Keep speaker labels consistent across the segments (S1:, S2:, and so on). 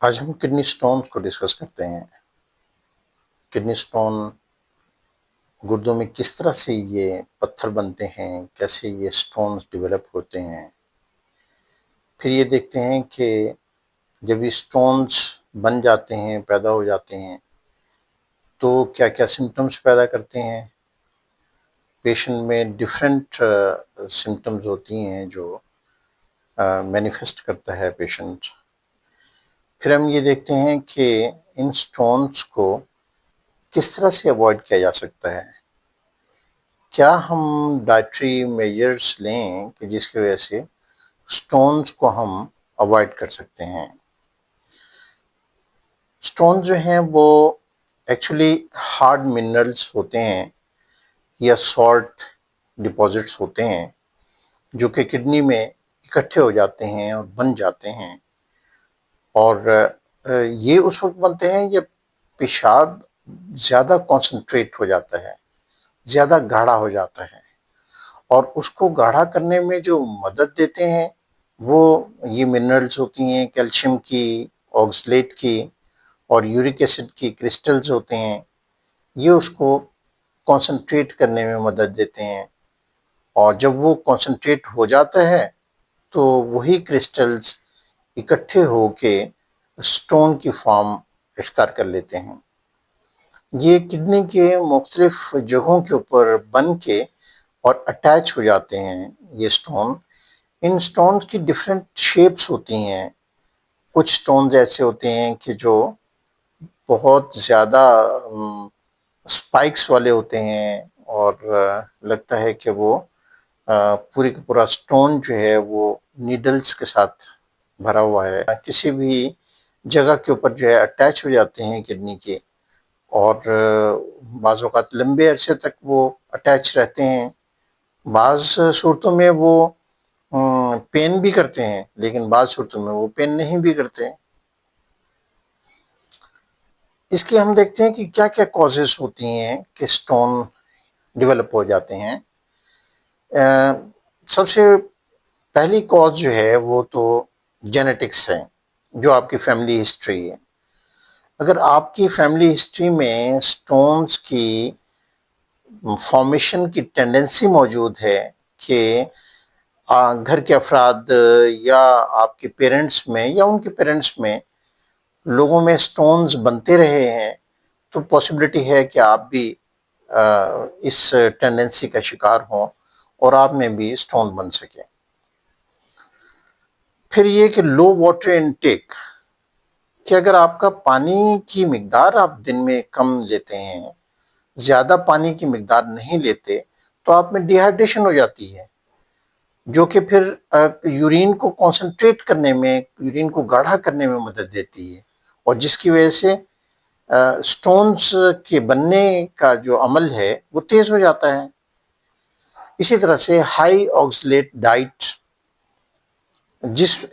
S1: आज हम kidney stones को डिस्कस करते हैं। किडनी स्टोन गुर्दों में किस तरह से ये पत्थर बनते हैं, कैसे ये स्टोन्स डेवलप होते हैं। फिर ये देखते हैं कि जब ये स्टोन्स बन जाते हैं, पैदा हो जाते हैं, तो क्या-क्या सिम्पटम्स पैदा करते हैं। पेशेंट में डिफरेंट सिम्पटम्स होती हैं जो मैनिफेस्ट करता है पेशेंट। फिर हम ये देखते हैं कि इन स्टोन्स को किस तरह से अवॉइड किया जा सकता है। क्या हम डाइटरी मेजर्स लें कि जिसकी वजह से स्टोन्स को हम अवॉइड कर सकते हैं। स्टोन जो हैं वो एक्चुअली हार्ड मिनरल्स होते हैं या सॉल्ट डिपॉजिट्स होते हैं जो कि किडनी में इकट्ठे हो जाते हैं और बन जाते हैं। और ये उस वक्त बनते हैं जब पेशाब ज़्यादा कॉन्सेंट्रेट हो जाता है, ज़्यादा गाढ़ा हो जाता है, और उसको गाढ़ा करने में जो मदद देते हैं वो ये मिनरल्स होती हैं, कैल्शियम की, ऑक्सलेट की और यूरिक एसिड की क्रिस्टल्स होते हैं। ये उसको कॉन्सेंट्रेट करने में मदद देते हैं, और जब वो कॉन्सेंट्रेट हो जाता है तो वही क्रिस्टल्स इकट्ठे होके स्टोन की फॉर्म इख्तियार कर लेते हैं। ये किडनी के मुख्तलिफ जगहों के ऊपर बन के और अटैच हो जाते हैं ये स्टोन। इन स्टोन्स की डिफरेंट शेप्स होती हैं। कुछ स्टोन्स ऐसे होते हैं कि जो बहुत ज़्यादा स्पाइक्स वाले होते हैं, और लगता है कि वो पूरी का पूरा स्टोन जो है वो नीडल्स के साथ भरा हुआ है। किसी भी जगह के ऊपर जो है अटैच हो जाते हैं किडनी के, और बाज़ औक़ात लंबे अरसे तक वो अटैच रहते हैं। बाज़ सूरतों में वो पेन भी करते हैं, लेकिन बाज़ सूरतों में वो पेन नहीं भी करते। इसके हम देखते हैं कि क्या-क्या कॉजेज़ होती हैं कि स्टोन डेवलप हो जाते हैं। सबसे पहली कॉज जो है वो तो जेनेटिक्स है, जो आपकी फैमिली हिस्ट्री है। अगर आपकी फैमिली हिस्ट्री में स्टोन्स की फॉर्मेशन की टेंडेंसी मौजूद है कि घर के अफराद या आपके पेरेंट्स में या उनके पेरेंट्स में लोगों में स्टोन्स बनते रहे हैं, तो पॉसिबिलिटी है कि आप भी इस टेंडेंसी का शिकार हों और आप में भी स्टोन बन सके। फिर ये कि लो वाटर इनटेक, कि अगर आपका पानी की मिकदार आप दिन में कम लेते हैं, ज़्यादा पानी की मिकदार नहीं लेते, तो आप में डिहाइड्रेशन हो जाती है, जो कि फिर यूरिन को कॉन्सेंट्रेट करने में, यूरिन को गाढ़ा करने में मदद देती है, और जिसकी वजह से स्टोन्स के बनने का जो अमल है वो तेज़ हो जाता है। इसी तरह से हाई ऑक्सलेट डाइट,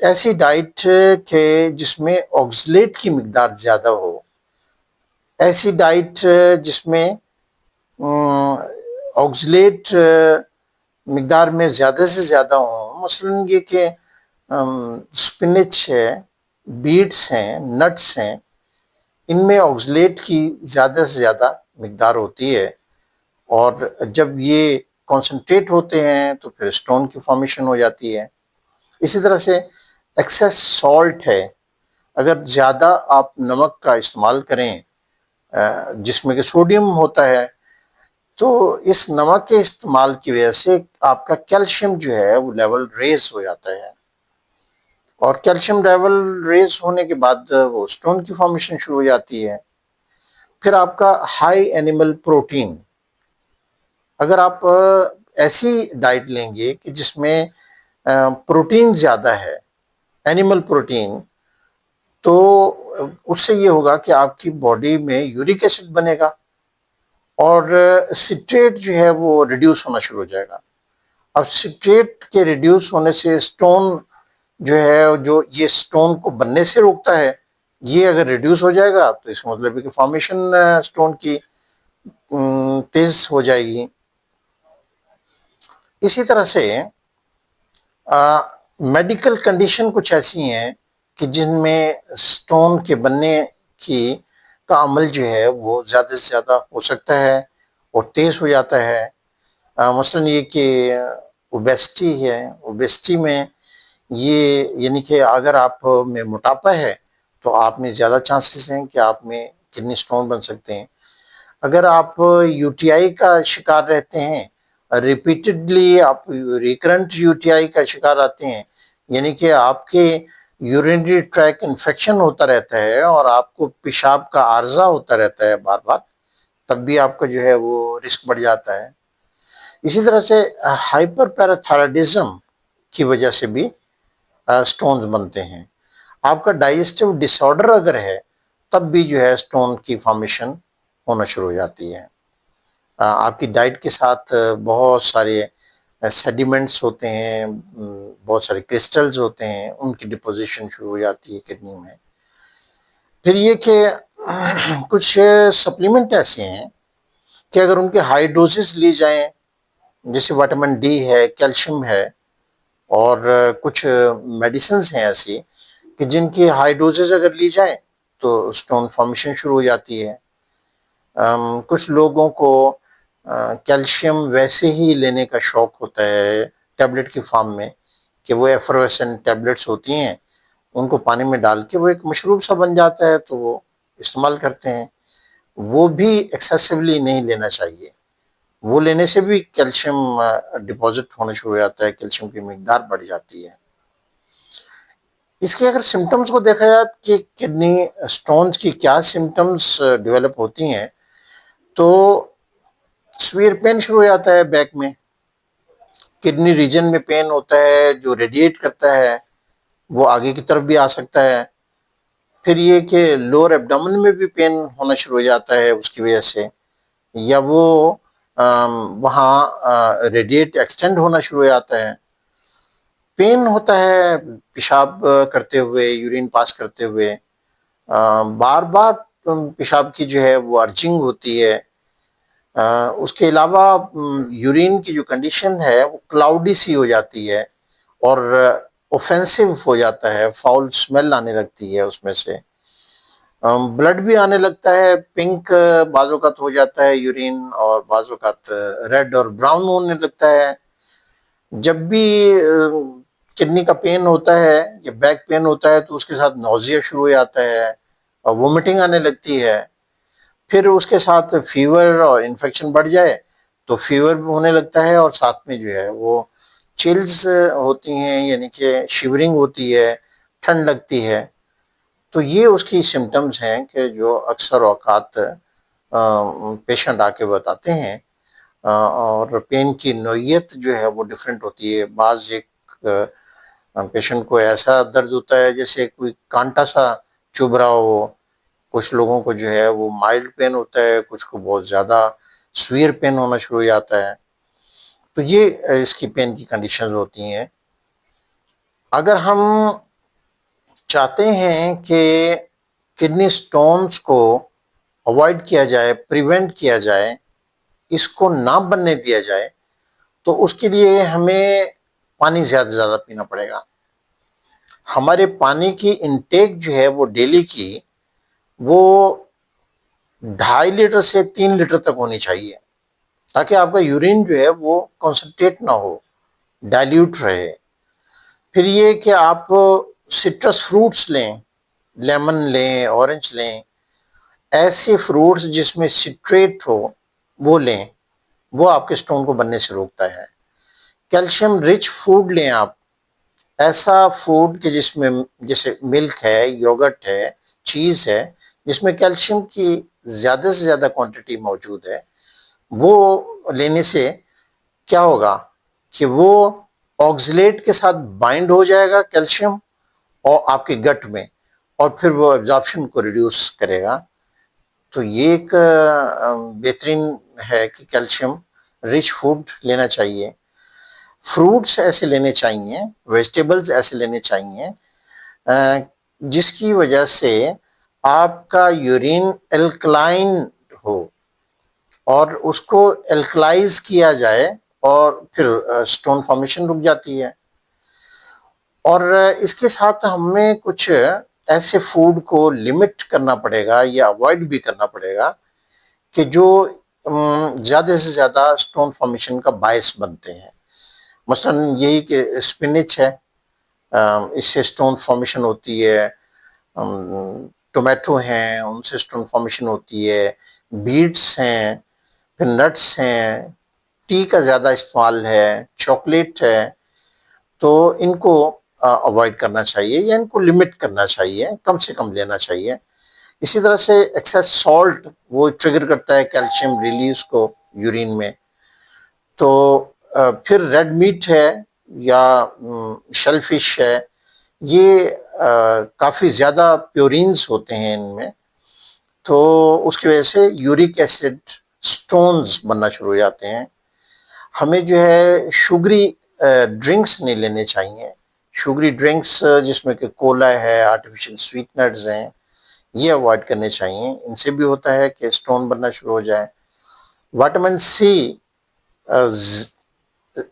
S1: ऐसी डाइट के जिसमें ऑक्सलेट की मिकदार ज़्यादा हो, ऐसी डाइट जिसमें ऑक्सलेट मिकदार में ज़्यादा से ज़्यादा हो, मसलन ये कि स्पिनच है, बीट्स हैं, नट्स हैं, इनमें ऑक्सलेट की ज़्यादा से ज़्यादा मिकदार होती है, और जब ये कॉन्सेंट्रेट होते हैं तो फिर स्टोन की फॉर्मेशन हो जाती है। इसी तरह से एक्सेस सॉल्ट है, अगर ज़्यादा आप नमक का इस्तेमाल करें जिसमें कि सोडियम होता है, तो इस नमक के इस्तेमाल की वजह से आपका कैल्शियम जो है वो लेवल रेज हो जाता है, और कैल्शियम लेवल रेज होने के बाद वो स्टोन की फॉर्मेशन शुरू हो जाती है। फिर आपका हाई एनिमल प्रोटीन, अगर आप ऐसी डाइट लेंगे कि जिसमें प्रोटीन ज़्यादा है, एनिमल प्रोटीन, तो उससे ये होगा कि आपकी बॉडी में यूरिक एसिड बनेगा और सिट्रेट जो है वो रिड्यूस होना शुरू हो जाएगा। अब सिट्रेट के रिड्यूस होने से स्टोन जो है, जो ये स्टोन को बनने से रोकता है, ये अगर रिड्यूस हो जाएगा तो इसका मतलब है कि फॉर्मेशन स्टोन की तेज हो जाएगी। इसी तरह से मेडिकल कंडीशन कुछ ऐसी हैं कि जिनमें स्टोन के बनने की का अमल जो है वो ज़्यादा से ज़्यादा हो सकता है और तेज़ हो जाता है। मसलन ये कि ओबेसिटी है, ओबेसिटी में ये यानी कि अगर आप में मोटापा है तो आप में ज़्यादा चांसेस हैं कि आप में किडनी स्टोन बन सकते हैं। अगर आप यूटीआई का शिकार रहते हैं, रिपीटेडली आप रिकरेंट यूटीआई का शिकार आते हैं, यानी कि आपके यूरिनरी ट्रैक इन्फेक्शन होता रहता है और आपको पेशाब का आर्जा होता रहता है बार बार, तब भी आपका जो है वो रिस्क बढ़ जाता है। इसी तरह से हाइपर पैराथायरॉयडिज्म की वजह से भी स्टोन्स बनते हैं। आपका डाइजेस्टिव डिसऑर्डर अगर है तब भी जो है स्टोन की फॉर्मेशन होना शुरू हो जाती है। आपकी डाइट के साथ बहुत सारे सेडिमेंट्स होते हैं, बहुत सारे क्रिस्टल्स होते हैं, उनकी डिपोजिशन शुरू हो जाती है किडनी में। फिर ये कि कुछ सप्लीमेंट ऐसे हैं कि अगर उनके हाई डोजेस ली जाएं, जैसे विटामिन डी है, कैल्शियम है और कुछ मेडिसिन हैं ऐसी कि जिनकी हाई डोजेस अगर ली जाए तो स्टोन फॉर्मेशन शुरू हो जाती है। कुछ लोगों को कैल्शियम वैसे ही लेने का शौक होता है टैबलेट की फॉर्म में, कि वो एफरोसेंट टैबलेट्स होती हैं, उनको पानी में डाल के वो एक मशरूब सा बन जाता है तो वो इस्तेमाल करते हैं। वो भी एक्सेसिवली नहीं लेना चाहिए, वो लेने से भी कैल्शियम डिपॉजिट होना शुरू हो जाता है, कैल्शियम की मिकदार बढ़ जाती है। इसके अगर सिम्टम्स को देखा जाए कि किडनी स्टोन्स की क्या सिम्टम्स डेवलप होती हैं, तो स्वीयर पेन शुरू हो जाता है बैक में, किडनी रीजन में पेन होता है जो रेडिएट करता है, वो आगे की तरफ भी आ सकता है। फिर ये कि लोअर एब्डोमेन में भी पेन होना शुरू हो जाता है उसकी वजह से, या वो वहाँ रेडिएट एक्सटेंड होना शुरू हो जाता है। पेन होता है पेशाब करते हुए, यूरिन पास करते हुए, बार बार पेशाब की जो है वो अर्जिंग होती है। उसके अलावा यूरिन की जो कंडीशन है वो क्लाउडी सी हो जाती है और ऑफेंसिव हो जाता है, फाउल स्मेल आने लगती है उसमें से। ब्लड भी आने लगता है, पिंक बाज़-औक़ात हो जाता है यूरिन और बाज़-औक़ात रेड और ब्राउन होने लगता है। जब भी किडनी का पेन होता है या बैक पेन होता है तो उसके साथ नौजिया शुरू हो जाता है और वोमिटिंग आने लगती है। फिर उसके साथ फीवर और इन्फेक्शन बढ़ जाए तो फीवर भी होने लगता है और साथ में जो है वो चिल्स होती हैं, यानी कि शिवरिंग होती है, ठंड लगती है। तो ये उसकी सिम्पटम्स हैं कि जो अक्सर औकात पेशेंट आके बताते हैं। और पेन की नोयत जो है वो डिफरेंट होती है। बाज़ एक पेशेंट को ऐसा दर्द होता है जैसे कोई कांटा सा चुभ रहा हो, कुछ लोगों को जो है वो माइल्ड पेन होता है, कुछ को बहुत ज़्यादा सीवियर पेन होना शुरू हो जाता है। तो ये इसकी पेन की कंडीशंस होती हैं। अगर हम चाहते हैं कि किडनी स्टोन्स को अवॉइड किया जाए, प्रिवेंट किया जाए, इसको ना बनने दिया जाए, तो उसके लिए हमें पानी ज़्यादा से ज़्यादा पीना पड़ेगा। हमारे पानी की इनटेक जो है वो डेली की वो 2.5 लीटर से 3 लीटर तक होनी चाहिए, ताकि आपका यूरिन जो है वो कंसंट्रेट ना हो, डाइल्यूट रहे। फिर ये कि आप सिट्रस फ्रूट्स लें, लेमन लें, ऑरेंज लें, ऐसे फ्रूट्स जिसमें सिट्रेट हो वो लें, वो आपके स्टोन को बनने से रोकता है। कैल्शियम रिच फूड लें आप, ऐसा फूड कि जिसमें जैसे मिल्क है, योगर्ट है, चीज़ है, जिसमें कैल्शियम की ज़्यादा से ज़्यादा क्वांटिटी मौजूद है। वो लेने से क्या होगा कि वो ऑक्सलेट के साथ बाइंड हो जाएगा कैल्शियम और आपके गट में, और फिर वो एब्जॉर्प्शन को रिड्यूस करेगा। तो ये एक बेहतरीन है कि कैल्शियम रिच फूड लेना चाहिए। फ्रूट्स ऐसे लेने चाहिए, वेजिटेबल्स ऐसे लेने चाहिए जिसकी वजह से आपका यूरिन एल्कलाइन हो और उसको एल्कलाइज किया जाए और फिर स्टोन फॉर्मेशन रुक जाती है। और इसके साथ हमें कुछ ऐसे फूड को लिमिट करना पड़ेगा या अवॉइड भी करना पड़ेगा कि जो ज़्यादा से ज़्यादा स्टोन फॉर्मेशन का बायस बनते हैं। मसलन यही कि स्पिनिच है, इससे स्टोन फॉर्मेशन होती है। टोमेटो हैं, उनसे स्टोन फॉर्मेशन होती है। बीट्स हैं, फिर नट्स हैं, टी का ज़्यादा इस्तेमाल है, चॉकलेट है, तो इनको अवॉइड करना चाहिए या इनको लिमिट करना चाहिए, कम से कम लेना चाहिए। इसी तरह से एक्सेस सॉल्ट वो ट्रिगर करता है कैल्शियम रिलीज को यूरिन में। तो फिर रेड मीट है या शेल फिश है, ये काफ़ी ज़्यादा प्योरीन्स होते हैं इनमें, तो उसकी वजह से यूरिक एसिड स्टोन्स बनना शुरू हो जाते हैं। हमें जो है शुगरी ड्रिंक्स नहीं लेने चाहिए। शुगरी ड्रिंक्स जिसमें कि कोला है, आर्टिफिशियल स्वीटनर्स हैं, ये अवॉइड करने चाहिए। इनसे भी होता है कि स्टोन बनना शुरू हो जाए। विटामिन सी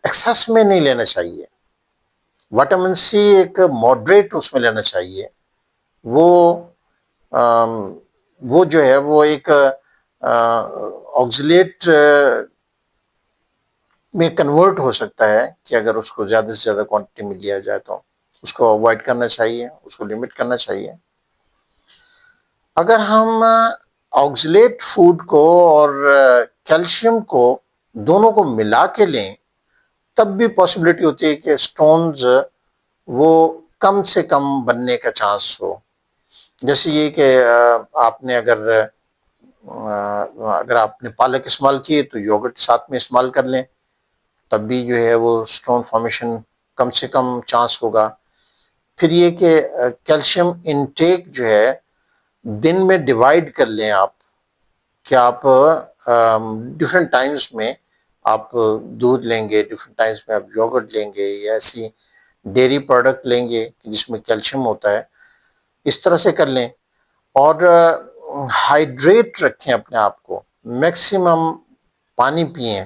S1: एक्सेस में नहीं लेना चाहिए। विटामिन सी एक मॉडरेट उसमें लेना चाहिए। वो अम, वो जो है वो एक ऑक्सलेट में कन्वर्ट हो सकता है कि अगर उसको ज़्यादा से ज़्यादा क्वांटिटी में लिया जाए तो उसको अवॉइड करना चाहिए, उसको लिमिट करना चाहिए। अगर हम ऑक्सलेट फूड को और कैल्शियम को दोनों को मिला के लें, तब भी पॉसिबिलिटी होती है कि स्टोन्स वो कम से कम बनने का चांस हो। जैसे ये कि अगर आपने पालक इस्तेमाल किए तो योगर्ट साथ में इस्तेमाल कर लें, तब भी जो है वो स्टोन फॉर्मेशन कम से कम चांस होगा। फिर ये कि कैल्शियम इनटेक जो है दिन में डिवाइड कर लें आप, कि आप डिफरेंट टाइम्स में आप दूध लेंगे, डिफरेंट टाइम्स में आप योगर्ट लेंगे या ऐसी डेयरी प्रोडक्ट लेंगे जिसमें कैल्शियम होता है, इस तरह से कर लें। और हाइड्रेट रखें अपने आप को, मैक्सिमम पानी पिएं।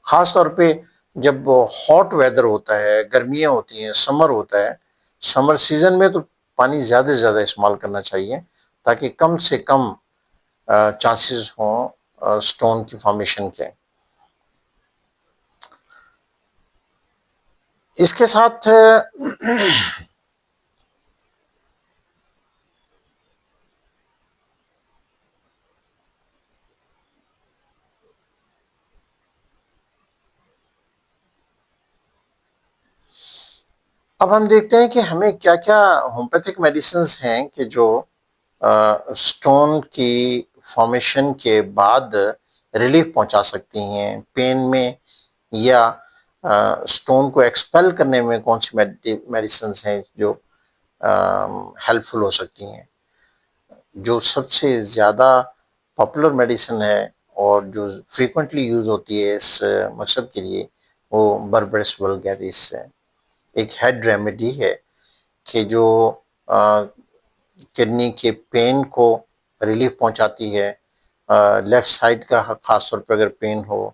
S1: ख़ास तौर पे जब हॉट वेदर होता है, गर्मियाँ होती हैं, समर होता है, समर सीज़न में तो पानी ज़्यादा से ज़्यादा इस्तेमाल करना चाहिए ताकि कम से कम चांसेस हों स्टोन की फॉर्मेशन के। इसके साथ अब हम देखते हैं कि हमें क्या-क्या होम्योपैथिक मेडिसिन्स हैं कि जो स्टोन की फॉर्मेशन के बाद रिलीफ पहुंचा सकती हैं पेन में, या स्टोन को एक्सपेल करने में कौन सी मेडिसिन्स हैं जो हेल्पफुल हो सकती हैं। जो सबसे ज़्यादा पॉपुलर मेडिसिन है और जो फ्रीक्वेंटली यूज़ होती है इस मकसद के लिए, वो बर्बेरस वल्गैरिस है। एक हेड रेमेडी है कि जो किडनी के पेन को रिलीफ पहुंचाती है। लेफ्ट साइड का खास तौर पे अगर पेन हो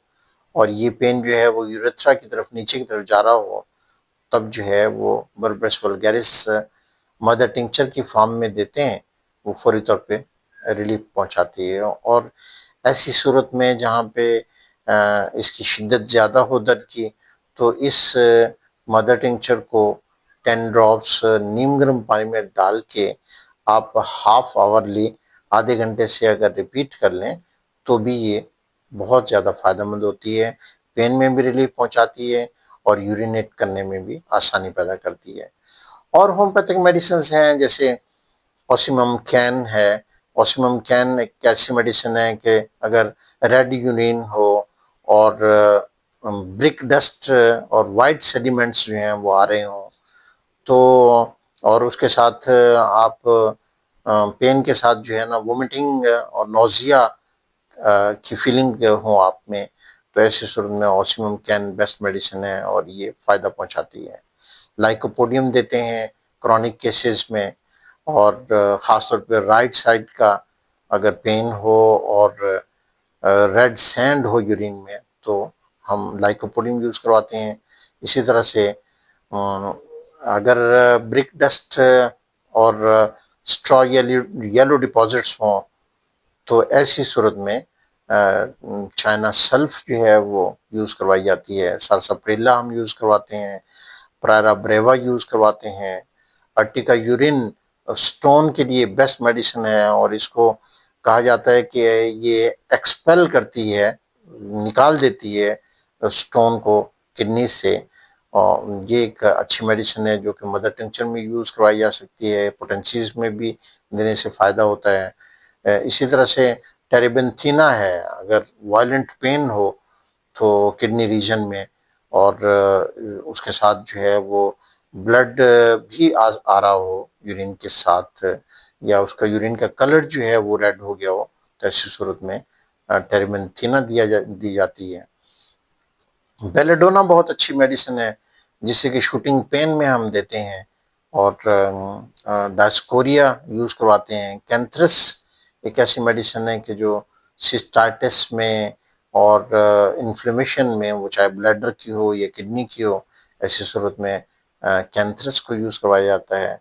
S1: और ये पेन जो है वो यूरेथ्रा की तरफ, नीचे की तरफ जा रहा हो, तब जो है वो बर्बेरस वल्गैरिस मदर टिंचर की फॉर्म में देते हैं, वो फौरी तौर पे रिलीफ पहुंचाती है। और ऐसी सूरत में जहाँ पे इसकी शिद्दत ज़्यादा हो दर्द की, तो इस मदर टिंचर को 10 ड्रॉप्स नीम गर्म पानी में डाल के आप हाफ आवरली, आधे घंटे से अगर रिपीट कर लें, तो भी ये बहुत ज़्यादा फ़ायदेमंद होती है। पेन में भी रिलीफ पहुंचाती है और यूरिनेट करने में भी आसानी पैदा करती है। और होम्योपैथिक मेडिसिन्स हैं जैसे ऑसिमम कैन है। ऑसिमम कैन एक ऐसी मेडिसिन है कि अगर रेड यूरिन हो और ब्रिक डस्ट और वाइट सेडिमेंट्स जो हैं वो आ रहे हों, तो और उसके साथ आप पेन के साथ जो है ना वोमिटिंग और नोज़िया की फीलिंग हो आप में, तो ऐसी सूरत में ऑसिमम कैन बेस्ट मेडिसिन है और ये फ़ायदा पहुंचाती है। लाइकोपोडियम देते हैं क्रॉनिक केसेस में, और ख़ास तौर पे राइट साइड का अगर पेन हो और रेड सैंड हो यूरिन में, तो हम लाइकोपोडियम यूज़ करवाते हैं। इसी तरह से अगर ब्रिक डस्ट और स्ट्रॉ येलो डिपॉजिट्स हों तो ऐसी सूरत में चाइना सल्फ जो है वो यूज़ करवाई जाती है। सारसाप्रिला हम यूज़ करवाते हैं, प्रायरा ब्रेवा यूज़ करवाते हैं। अर्टिका यूरिन स्टोन के लिए बेस्ट मेडिसिन है और इसको कहा जाता है कि ये एक्सपेल करती है, निकाल देती है स्टोन को किडनी से। और ये एक अच्छी मेडिसिन है जो कि मदर टिंचर में यूज़ करवाई जा सकती है, पोटेंसीज में भी देने से फ़ायदा होता है। इसी तरह से टेरेबेंथिना है, अगर वायलेंट पेन हो तो किडनी रीजन में और उसके साथ जो है वो ब्लड भी आ रहा हो यूरिन के साथ, या उसका यूरिन का कलर जो है वो रेड हो गया हो, तो ऐसी सूरत में टेरेबेंथिना दी जाती है। बेलेडोना बहुत अच्छी मेडिसिन है जिससे कि शूटिंग पेन में हम देते हैं, और डायस्कोरिया यूज़ करवाते हैं। कैंथरस एक ऐसी मेडिसिन है कि जो सिस्टाइटिस में और इन्फ्लेमेशन में, वो चाहे ब्लैडर की हो या किडनी की हो, ऐसी सूरत में कैंथरस को यूज़ करवाया जाता है।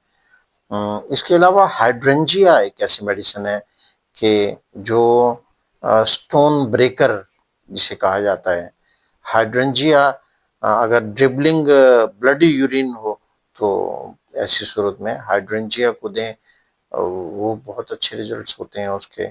S1: इसके अलावा हाइड्रेंजिया एक ऐसी मेडिसिन है कि जो स्टोन ब्रेकर जिसे कहा जाता है। हाइड्रेंजिया अगर ड्रिबलिंग ब्लडी यूरिन हो तो ऐसी सूरत में हाइड्रेंजिया को दें, वो बहुत अच्छे रिजल्ट्स होते हैं उसके।